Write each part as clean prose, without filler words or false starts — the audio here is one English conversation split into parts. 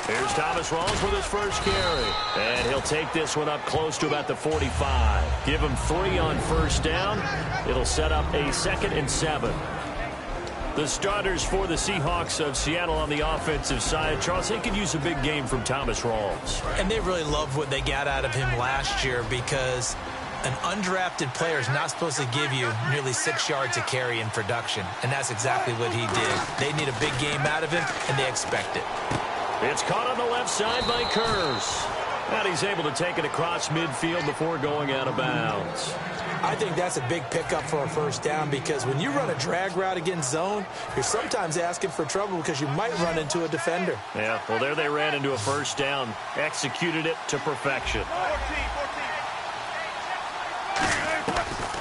Here's Thomas Rawls with his first carry. And he'll take this one up close to about the 45. Give him 3 on first down. It'll set up a 2nd and 7. The starters for the Seahawks of Seattle on the offensive side. Charles, they could use a big game from Thomas Rawls. And they really loved what they got out of him last year because an undrafted player is not supposed to give you nearly 6 yards a carry in production. And that's exactly what he did. They need a big game out of him, and they expect it. It's caught on the left side by Kurz. And he's able to take it across midfield before going out of bounds. I think that's a big pickup for a first down because when you run a drag route against zone, you're sometimes asking for trouble because you might run into a defender. Yeah, well, there they ran into a first down. Executed it to perfection.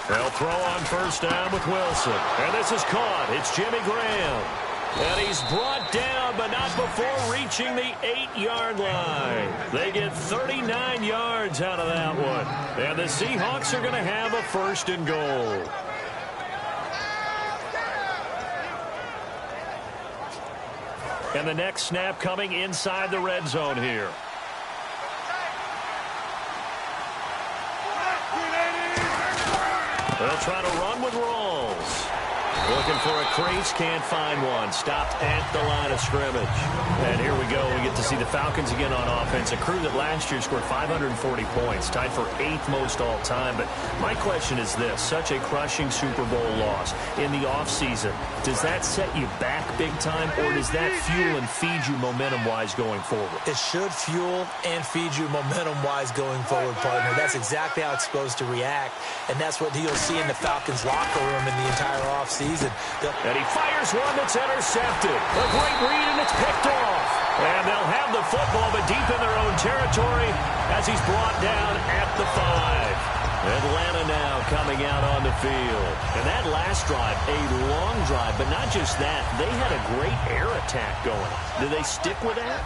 They'll throw on first down with Wilson. And this is caught. It's Jimmy Graham. And he's brought down, but not before reaching the 8-yard line. They get 39 yards out of that one. And the Seahawks are going to have a 1st and goal. And the next snap coming inside the red zone here. They'll try to run with Rawls. Looking for a crease, can't find one. Stopped at the line of scrimmage. And here we go. We get to see the Falcons again on offense. A crew that last year scored 540 points, tied for 8th most all time. But my question is this. Such a crushing Super Bowl loss in the offseason. Does that set you back big time, or does that fuel and feed you momentum-wise going forward? It should fuel and feed you momentum-wise going forward, partner. That's exactly how it's supposed to react. And that's what you'll see in the Falcons' locker room in the entire offseason. And he fires one that's intercepted. A great read, and it's picked off. And they'll have the football, but deep in their own territory as he's brought down at the 5. Atlanta now coming out on the field. And that last drive, a long drive, but not just that. They had a great air attack going. Do they stick with that?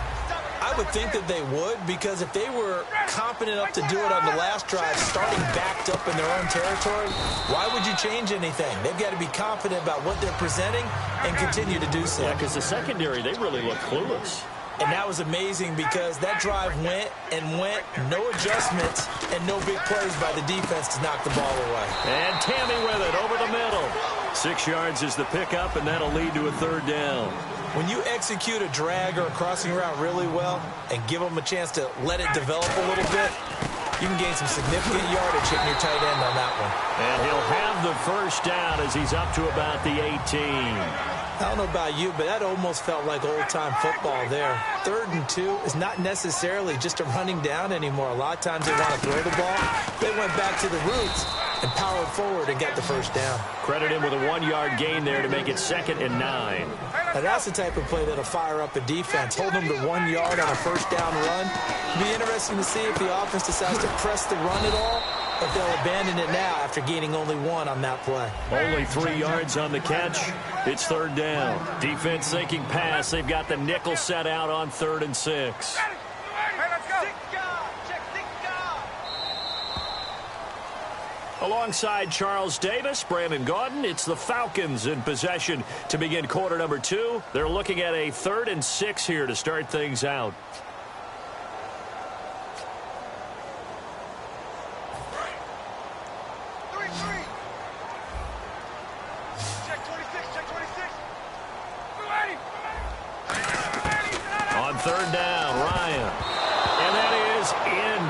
I would think that they would, because if they were confident enough to do it on the last drive, starting backed up in their own territory, why would you change anything? They've got to be confident about what they're presenting and continue to do so. Yeah, because the secondary, they really look clueless. And that was amazing because that drive went and went, no adjustments, and no big plays by the defense to knock the ball away. And Tammy with it over the middle. 6 yards is the pickup, and that'll lead to a 3rd down. When you execute a drag or a crossing route really well and give them a chance to let it develop a little bit, you can gain some significant yardage hitting your tight end on that one. And he'll have the first down as he's up to about the 18. I don't know about you, but that almost felt like old-time football there. 3rd and 2 is not necessarily just a running down anymore. A lot of times they want to throw the ball. They went back to the roots and powered forward and got the first down. Credit him with a 1-yard gain there to make it 2nd and 9. Now that's the type of play that'll fire up a defense. Hold them to 1 yard on a first down run. It'll be interesting to see if the offense decides to press the run at all, or if they'll abandon it now after gaining only 1 on that play. Only 3 yards on the catch. It's 3rd down. Defense thinking pass. They've got the nickel set out on 3rd and 6. Alongside Charles Davis, Brandon Gaudin, it's the Falcons in possession to begin quarter number 2. They're looking at a 3rd and 6 here to start things out. On 3rd down, Ryan. And that is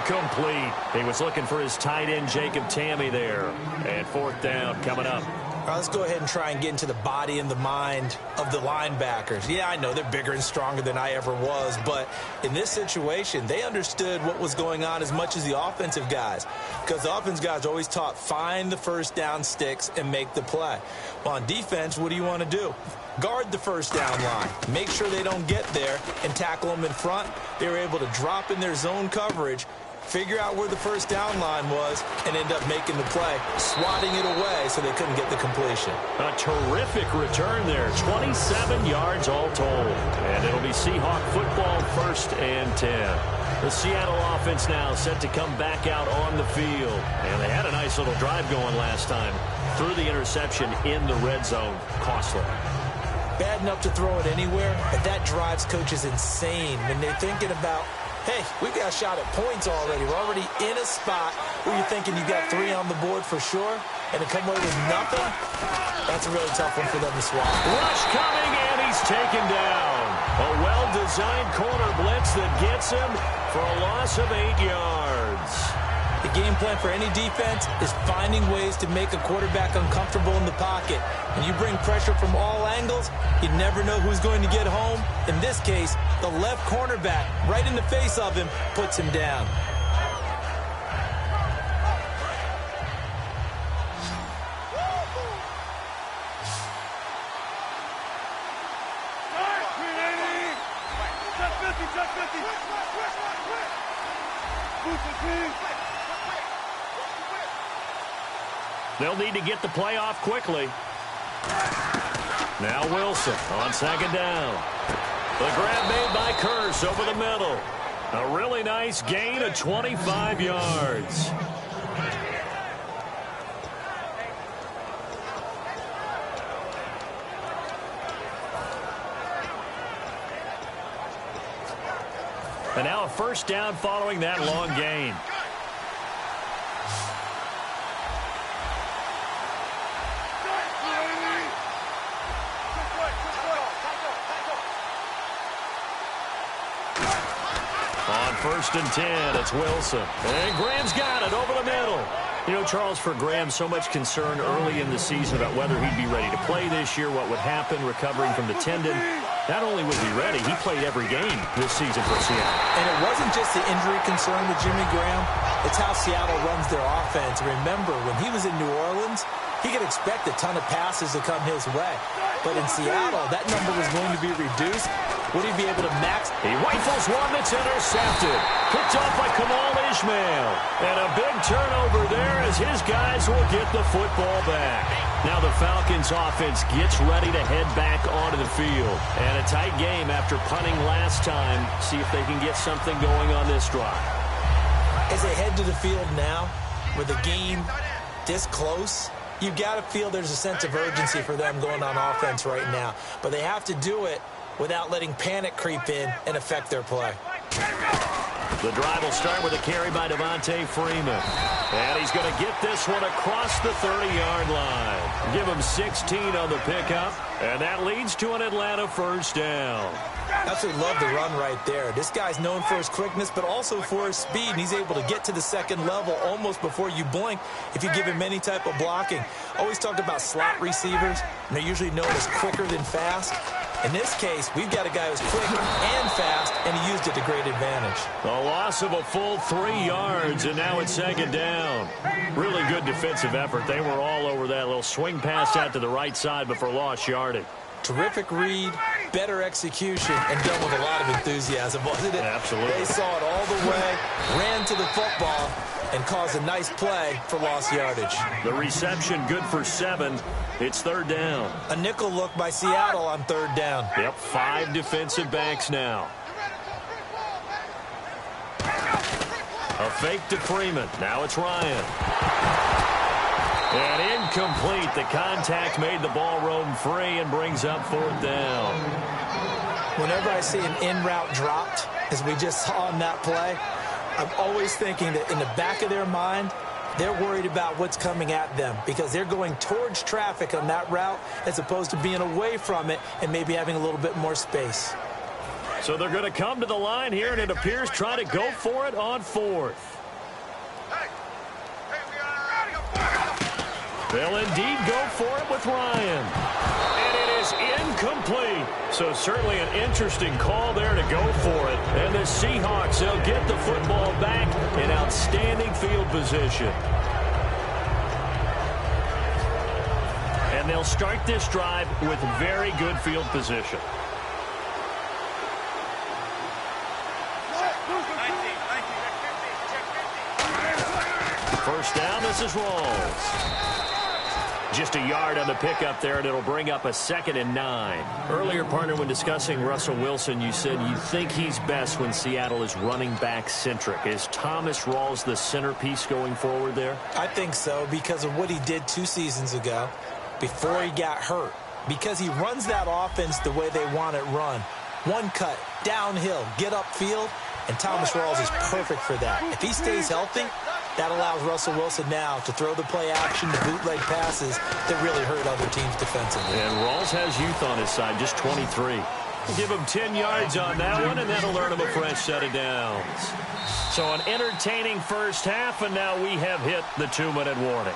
incomplete. He was looking for his tight end, Jacob Tammy, there. And 4th down coming up. All right, let's go ahead and try and get into the body and the mind of the linebackers. Yeah, I know they're bigger and stronger than I ever was, but in this situation, they understood what was going on as much as the offensive guys, because the offensive guys are always taught, find the first down sticks and make the play. Well, on defense, what do you want to do? Guard the first down line. Make sure they don't get there and tackle them in front. They were able to drop in their zone coverage, figure out where the first down line was, and end up making the play, swatting it away so they couldn't get the completion. A terrific return there. 27 yards all told. And it'll be Seahawk football, 1st and 10. The Seattle offense now set to come back out on the field. And they had a nice little drive going last time. Threw the interception in the red zone. Costly. bad enough to throw it anywhere, but that drives coaches insane when they're thinking about, hey, we've got a shot at points already. We're already in a spot where you're thinking you got 3 on the board for sure, and to come away with nothing, that's a really tough one for them to swallow. Rush coming, and he's taken down. A well-designed corner blitz that gets him for a loss of 8 yards. The game plan for any defense is finding ways to make a quarterback uncomfortable in the pocket. When you bring pressure from all angles, you never know who's going to get home. In this case, the left cornerback, right in the face of him, puts him down. They'll need to get the play off quickly. Now Wilson on second down. The grab made by Curse over the middle. A really nice gain of 25 yards. And now a first down following that long gain. On 1st and 10, it's Wilson. And Graham's got it over the middle. You know, Charles, for Graham, so much concern early in the season about whether he'd be ready to play this year, what would happen recovering from the tendon. Not only was he ready, he played every game this season for Seattle. And it wasn't just the injury concern with Jimmy Graham. It's how Seattle runs their offense. Remember, when he was in New Orleans, he could expect a ton of passes to come his way. But in Seattle, that number was going to be reduced. Would he be able to max? He rifles one that's intercepted. Picked off by Kamal Ishmael. And a big turnover there as his guys will get the football back. Now the Falcons offense gets ready to head back onto the field. And a tight game after punting last time. See if they can get something going on this drive. As they head to the field now, with the game this close, you've got to feel there's a sense of urgency for them going on offense right now. But they have to do it without letting panic creep in and affect their play. The drive will start with a carry by Devontae Freeman. And he's going to get this one across the 30-yard line. Give him 16 on the pickup. And that leads to an Atlanta first down. Absolutely love the run right there. This guy's known for his quickness, but also for his speed. And he's able to get to the second level almost before you blink if you give him any type of blocking. Always talked about slot receivers, and they're usually known as quicker than fast. In this case, we've got a guy who's quick and fast, and he used it to great advantage. A loss of a full 3 yards, and now it's second down. Really good defensive effort. They were all over that little swing pass out to the right side, but for lost yardage. Terrific read, better execution, and done with a lot of enthusiasm, wasn't it? Absolutely. They saw it all the way, ran to the football, and caused a nice play for lost yardage. The reception good for 7. It's third down. A nickel look by Seattle on third down. Yep, 5 defensive backs now. A fake to Freeman. Now it's Ryan. And incomplete. The contact made the ball roam free and brings up fourth down. Whenever I see an in-route dropped, as we just saw in that play, I'm always thinking that in the back of their mind, they're worried about what's coming at them because they're going towards traffic on that route as opposed to being away from it and maybe having a little bit more space. So they're going to come to the line here, and it appears try to go for it on fourth. They'll indeed go for it with Ryan. And it is incomplete. So certainly an interesting call there to go for it. And the Seahawks, they'll get the football back in outstanding field position. And they'll start this drive with very good field position. First down, this is Rawls. Just a yard on the pickup there, and it'll bring up a 2nd and 9. Earlier, partner, when discussing Russell Wilson, you said you think he's best when Seattle is running back centric. Is Thomas Rawls the centerpiece going forward there? I think so because of what he did 2 seasons ago before he got hurt. because he runs that offense the way they want it run. One cut, downhill, get upfield, and Thomas Rawls is perfect for that. If he stays healthy, that allows Russell Wilson now to throw the play action, the bootleg passes that really hurt other teams defensively. And Rawls has youth on his side, just 23. Give him 10 yards on that one, and that'll earn him a fresh set of downs. So an entertaining first half, and now we have hit the 2-minute warning.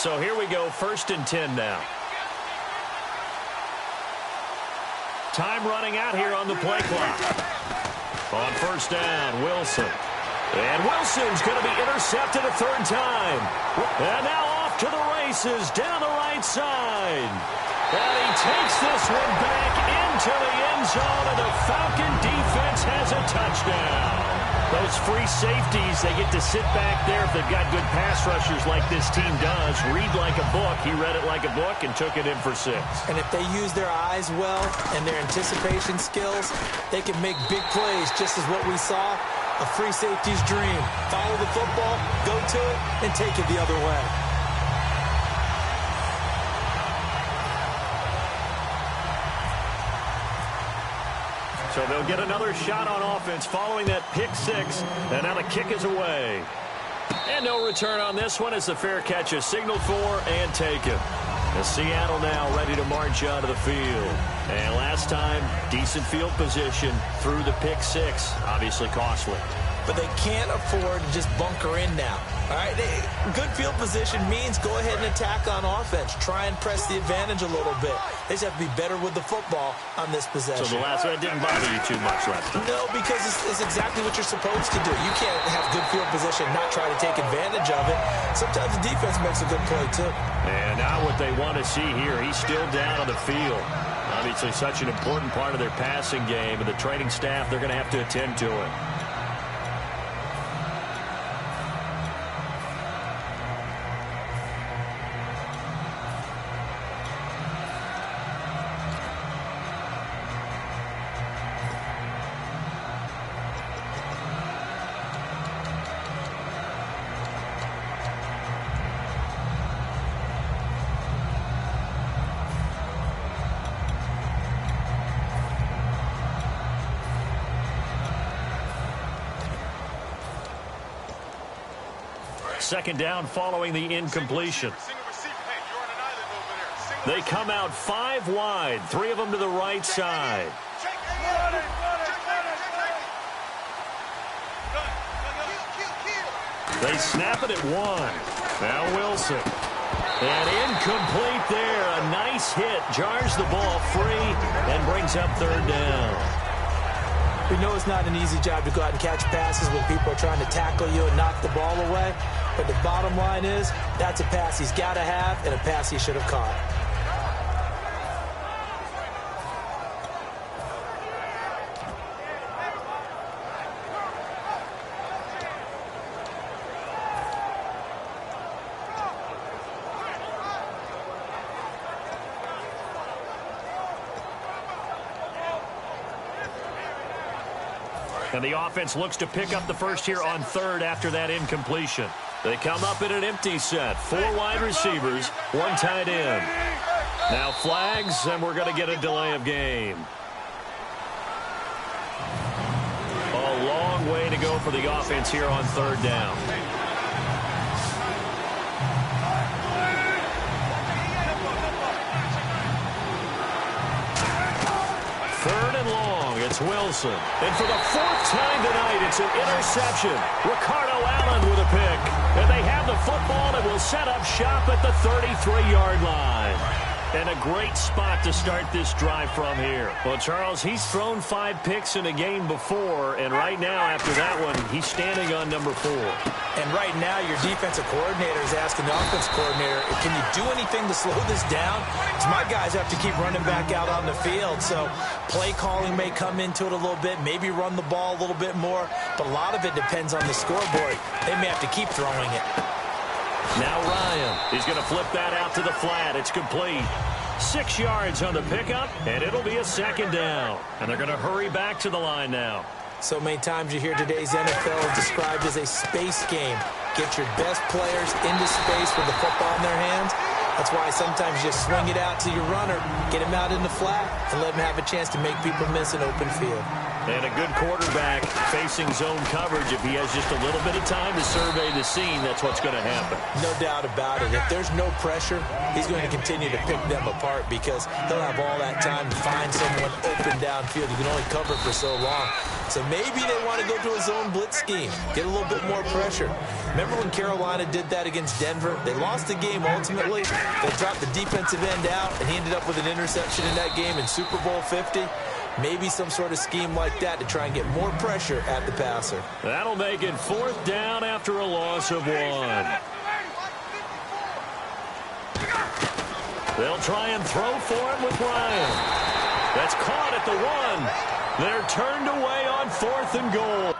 So here we go, 1st and 10 now. Time running out here on the play clock. On 1st down, Wilson. And Wilson's going to be intercepted a 3rd time. And now off to the races down the right side. And he takes this one back into the end zone, and the Falcon defense has a touchdown. Those free safeties, they get to sit back there if they've got good pass rushers like this team does. Read like a book. He read it like a book and took it in for 6. And if they use their eyes well and their anticipation skills, they can make big plays, just as what we saw, a free safety's dream. Follow the football, go to it, and take it the other way. So they'll get another shot on offense following that pick 6. And now the kick is away. And no return on this one as the fair catch is signaled for and taken. And Seattle now ready to march out of the field. And last time, decent field position through the pick 6. Obviously costly. But they can't afford to just bunker in now. All right, good field position means go ahead and attack on offense. Try and press the advantage a little bit. They just have to be better with the football on this possession. So the last one didn't bother you too much last time? No, because it's exactly what you're supposed to do. You can't have good field position and not try to take advantage of it. Sometimes the defense makes a good play, too. And now what they want to see here, he's still down on the field. Obviously such an important part of their passing game, and the training staff, they're going to have to attend to it. Second down following the incompletion. They come out 5 wide, 3 of them to the right side. They snap it at 1. Now Wilson. And incomplete there. A nice hit. Jars the ball free and brings up 3rd down. We know it's not an easy job to go out and catch passes when people are trying to tackle you and knock the ball away. But the bottom line is, that's a pass he's got to have and a pass he should have caught. And the offense looks to pick up the first here on 3rd after that incompletion. They come up in an empty set. 4 wide receivers, 1 tight end. Now flags, and we're going to get a delay of game. A long way to go for the offense here on 3rd down. 3rd and long, it's Wilson. And for the 4th time tonight, it's an interception. Ricardo Allen with a pick. And they have the football and will set up shop at the 33-yard line. And a great spot to start this drive from here. Well, Charles, he's thrown 5 picks in a game before, and right now, after that one, he's standing on number 4. And right now, your defensive coordinator is asking the offense coordinator, can you do anything to slow this down? Because my guys have to keep running back out on the field. So play calling may come into it a little bit, maybe run the ball a little bit more, but a lot of it depends on the scoreboard. They may have to keep throwing it. Now Ryan, he's going to flip that out to the flat. It's complete. 6 yards on the pickup, and it'll be a 2nd down. And they're going to hurry back to the line now. So many times you hear today's NFL described as a space game. Get your best players into space with the football in their hands. That's why sometimes you just swing it out to your runner, get him out in the flat, and let him have a chance to make people miss an open field. And a good quarterback facing zone coverage. If he has just a little bit of time to survey the scene, that's what's going to happen. No doubt about it. If there's no pressure, he's going to continue to pick them apart because he'll have all that time to find someone open downfield. You can only cover for so long. So maybe they want to go to a zone blitz scheme, get a little bit more pressure. Remember when Carolina did that against Denver? They lost the game ultimately. They dropped the defensive end out, and he ended up with an interception in that game in Super Bowl 50. Maybe some sort of scheme like that to try and get more pressure at the passer. That'll make it 4th down after a loss of 1. They'll try and throw for it with Ryan. That's caught at the 1. They're turned away on 4th and goal.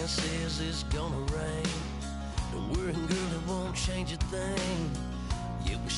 Says it's gonna rain. The worrying girl, it won't change a thing. Yeah, we